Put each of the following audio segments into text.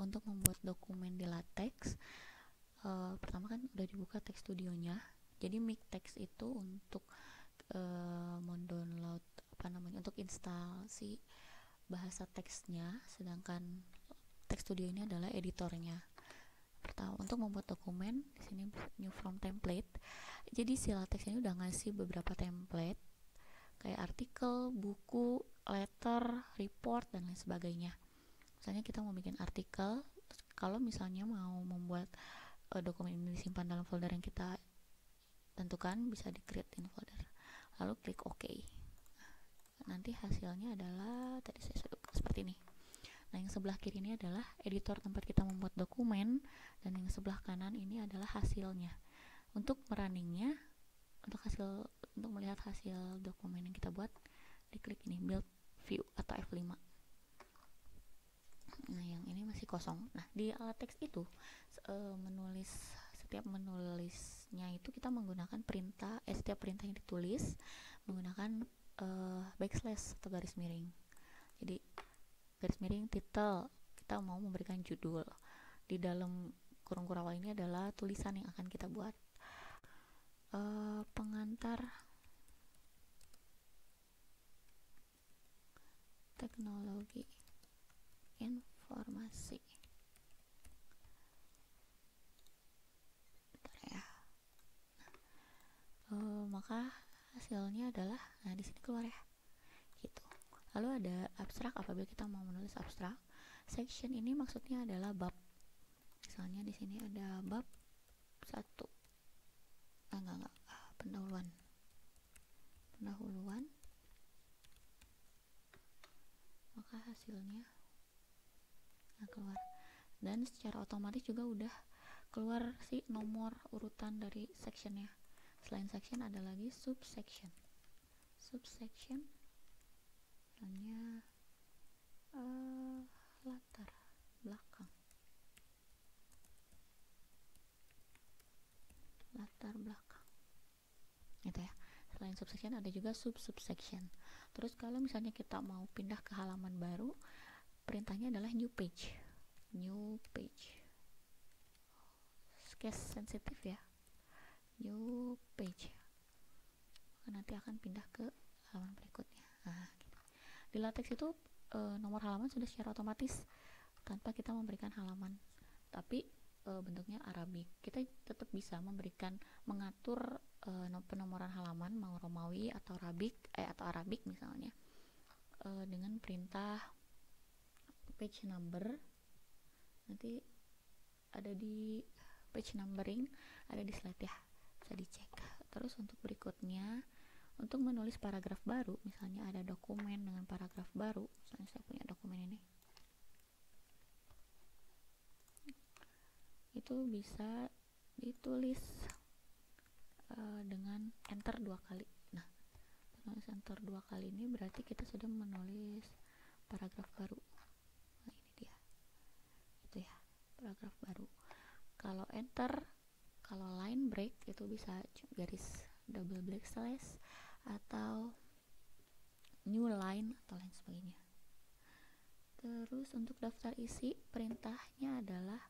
untuk membuat dokumen di LaTeX, pertama kan udah dibuka text studionya. Jadi Miktex itu untuk mendownload untuk instalasi bahasa teksnya, sedangkan text studio ini adalah editornya. Pertama, untuk membuat dokumen di sini new from template. Jadi si LaTeX ini udah ngasih beberapa template kayak artikel, buku, letter, report, dan lain sebagainya. Misalnya kita mau bikin artikel, kalau misalnya mau membuat dokumen ini disimpan dalam folder yang kita tentukan, bisa di create in folder, lalu klik OK. Nanti hasilnya adalah tadi saya sudah buka seperti ini. Nah, yang sebelah kiri ini adalah editor tempat kita membuat dokumen, dan yang sebelah kanan ini adalah hasilnya. Untuk merunningnya, untuk melihat hasil dokumen yang kita buat, diklik ini build view atau F5. Nah, yang ini masih kosong. Nah, di LaTeX itu setiap menulisnya itu kita menggunakan setiap perintah yang ditulis menggunakan backslash atau garis miring. Jadi garis miring title, kita mau memberikan judul. Di dalam kurung kurawal ini adalah tulisan yang akan kita buat. Pengantar teknologi informasi. Bentar ya. Maka hasilnya adalah, nah di sini keluar ya, gitu. Lalu ada abstrak apabila kita mau menulis abstrak. Section ini maksudnya adalah bab. Misalnya di sini ada bab 1. Pendahuluan. Maka hasilnya keluar. Dan secara otomatis juga udah keluar si nomor urutan dari sectionnya. Selain section ada lagi subsection. Misalnya latar belakang gitu ya. Selain subsection ada juga subsection. Terus kalau misalnya kita mau pindah ke halaman baru, perintahnya adalah new page. Case sensitif ya, new page. Nanti akan pindah ke halaman berikutnya. Nah, gitu. Di LaTeX itu nomor halaman sudah secara otomatis tanpa kita memberikan halaman, tapi bentuknya Arabik. Kita tetap bisa mengatur penomoran halaman mau Romawi atau Arabik misalnya dengan perintah page number. Nanti ada di page numbering, ada di slide ya, bisa dicek. Terus untuk berikutnya, untuk menulis paragraf baru, misalnya ada dokumen dengan paragraf baru, misalnya saya punya dokumen ini, itu bisa ditulis dengan enter 2 kali. Nah, menulis enter 2 kali ini berarti kita sudah menulis paragraf baru. Nah, ini dia, itu ya, paragraf baru. Kalau line break itu bisa garis double backslash atau new line atau lain sebagainya. Terus untuk daftar isi, perintahnya adalah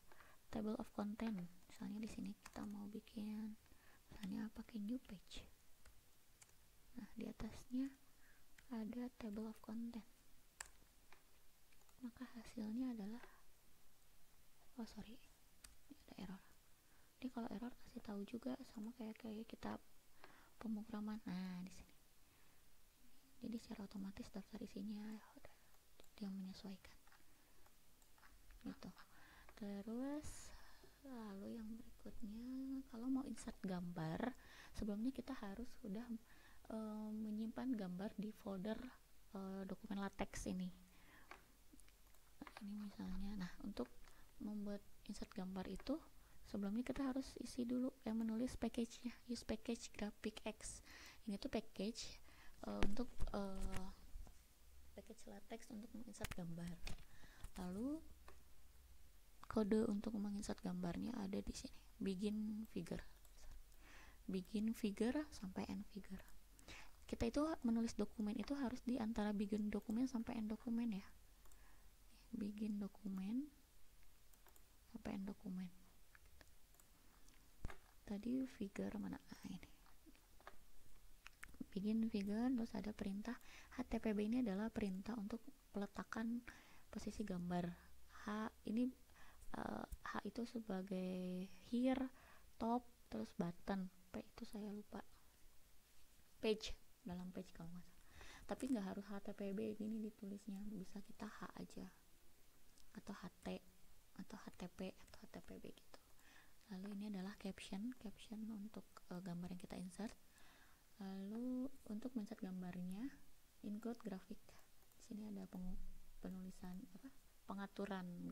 table of content. Misalnya di sini kita mau bikin misalnya pakai new page. Nah, di atasnya ada table of content. Maka hasilnya adalah ini ada error. Jadi kalau error kasih tahu juga, sama kayak kita pemrograman. Nah, di sini. Jadi secara otomatis daftar isinya dia menyesuaikan. Gitu. Terus lalu yang berikutnya, kalau mau insert gambar, sebelumnya kita harus sudah menyimpan gambar di folder dokumen LaTeX ini. Ini misalnya, nah untuk membuat insert gambar itu sebelumnya kita harus isi dulu menulis package-nya, use package GraphicX. Ini tuh package untuk package LaTeX untuk menginsert gambar. Lalu kode untuk menginsert gambarnya ada di sini, begin figure sampai end figure. Kita itu menulis dokumen itu harus di antara begin dokumen sampai end dokumen ya. Begin dokumen PN dokumen. Tadi figure mana? Ini bikin figure, terus ada perintah HTPB. Ini adalah perintah untuk peletakan posisi gambar. Ini H itu sebagai here, top, terus button. P itu saya lupa, page, dalam page kalau nggak salah. Tapi nggak harus HTPB gini ditulisnya, bisa kita H aja, atau HT, atau HTP, atau HTPB gitu. Lalu ini adalah caption untuk gambar yang kita insert. Lalu untuk men-set gambarnya, include grafik. Di sini ada penulisan pengaturan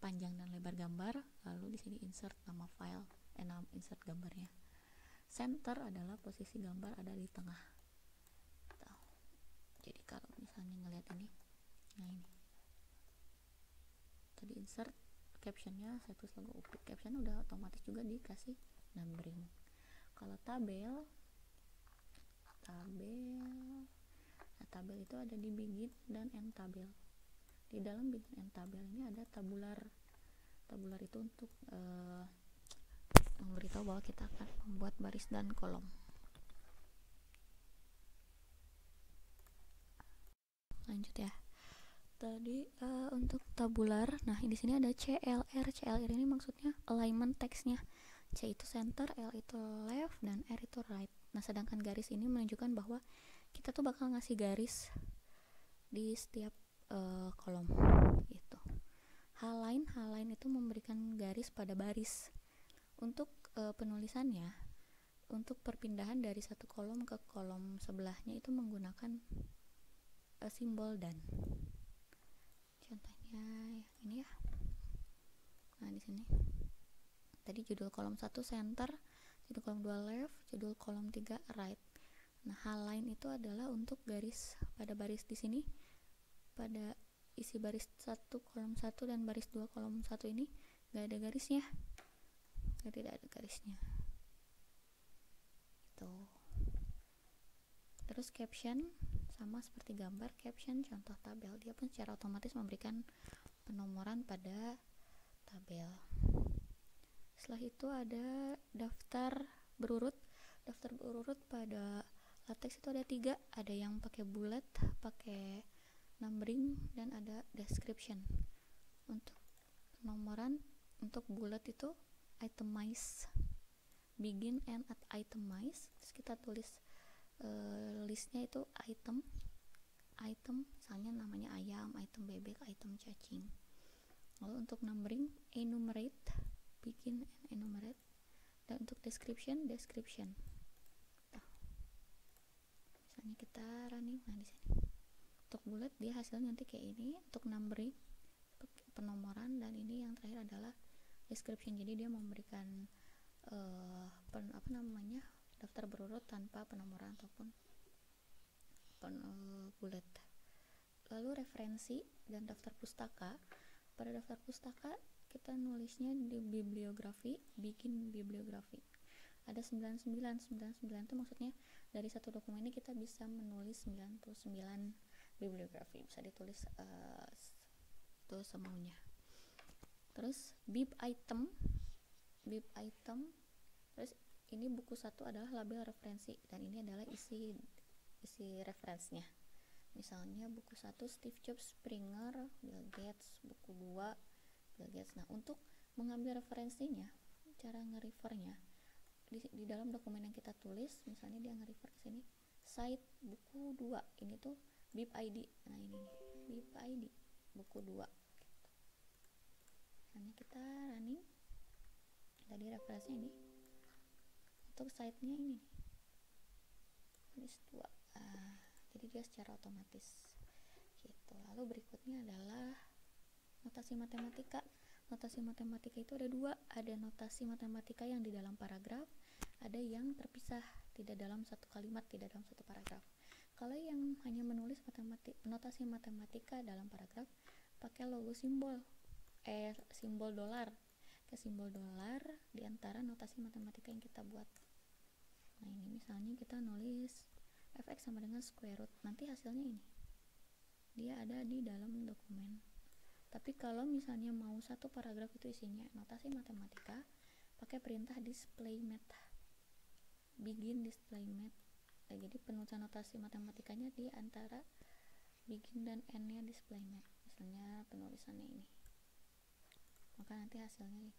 panjang dan lebar gambar. Lalu di sini insert nama file, insert gambarnya. Center adalah posisi gambar ada di tengah. Jadi kalau misalnya ngelihat ini, nah ini tadi insert captionnya, saya tulis logo UPI. Caption udah otomatis juga dikasih numbering. Kalau tabel itu ada di begin dan end tabel. Di dalam begin end tabel ini ada tabular itu untuk memberitahu bahwa kita akan membuat baris dan kolom. Lanjut ya. Tadi untuk tabular, nah di sini ada CLR. CLR ini maksudnya alignment teksnya. C itu center, L itu left, dan R itu right. Nah, sedangkan garis ini menunjukkan bahwa kita tuh bakal ngasih garis di setiap kolom gitu. H-line itu memberikan garis pada baris. Untuk penulisannya, untuk perpindahan dari satu kolom ke kolom sebelahnya itu menggunakan simbol dan. Contohnya yang ini ya. Nah, di sini tadi judul kolom 1 center, judul kolom 2 left, judul kolom 3 right. Nah, H-line itu adalah untuk garis pada baris di sini, pada isi baris 1 kolom 1 dan baris 2 kolom 1 ini gak ada garisnya, tidak ada garisnya gitu. Terus caption sama seperti gambar, caption contoh tabel, dia pun secara otomatis memberikan penomoran pada tabel. Setelah itu ada daftar berurut. Daftar berurut pada LaTeX itu ada 3, ada yang pakai bullet, pakai numbering, dan ada description. Untuk penomoran, untuk bullet itu itemize, begin and at itemize. Terus kita tulis listnya itu item, misalnya namanya ayam, item bebek, item cacing. Lalu untuk numbering, enumerate, begin and enumerate. Dan untuk description. Nah, misalnya kita running, nah di sini. Untuk bullet dia hasilnya nanti kayak ini. Untuk numbering penomoran, dan ini yang terakhir adalah description. Jadi dia memberikan daftar berurut tanpa penomoran ataupun bullet. Lalu referensi dan daftar pustaka. Pada daftar pustaka kita nulisnya di bibliografi, bikin bibliografi. Ada 99 itu maksudnya dari satu dokumen ini kita bisa menulis 99 bibliografi, bisa ditulis itu semaunya. Terus bib item, terus ini buku 1 adalah label referensi, dan ini adalah isi referensinya. Misalnya buku 1 Steve Jobs, Springer, Bill Gates. Buku 2 Bill Gates. Nah, untuk mengambil referensinya, cara nge-refernya di dalam dokumen yang kita tulis, misalnya dia nge-refer ke sini, site buku 2, ini tuh bib ID. Nah, ini nih, bib ID buku 2 gitu. Misalnya kita running, tadi referensinya ini, untuk site-nya ini list 2. Jadi dia secara otomatis gitu. Lalu berikutnya adalah notasi matematika. Notasi matematika itu ada 2, ada notasi matematika yang di dalam paragraf, ada yang terpisah, tidak dalam satu kalimat, tidak dalam satu paragraf. Kalau yang hanya menulis notasi matematika dalam paragraf, pakai logo simbol dolar, ke simbol dolar di antara notasi matematika yang kita buat. Nah, ini misalnya kita nulis fx sama dengan square root, nanti hasilnya ini dia ada di dalam dokumen, tapi kalau misalnya mau satu paragraf itu isinya notasi matematika, pakai perintah displayMat, begin displayMat. Nah, jadi penulisan notasi matematikanya di antara begin dan end nya displayMat. Misalnya penulisannya ini, maka nanti hasilnya ini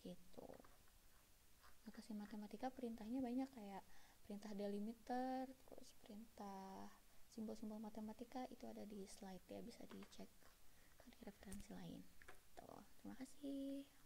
gitu. Notasi matematika perintahnya banyak, kayak perintah delimiter, terus perintah simbol-simbol matematika, itu ada di slide ya, bisa dicek di referensi lain. Tuh, terima kasih.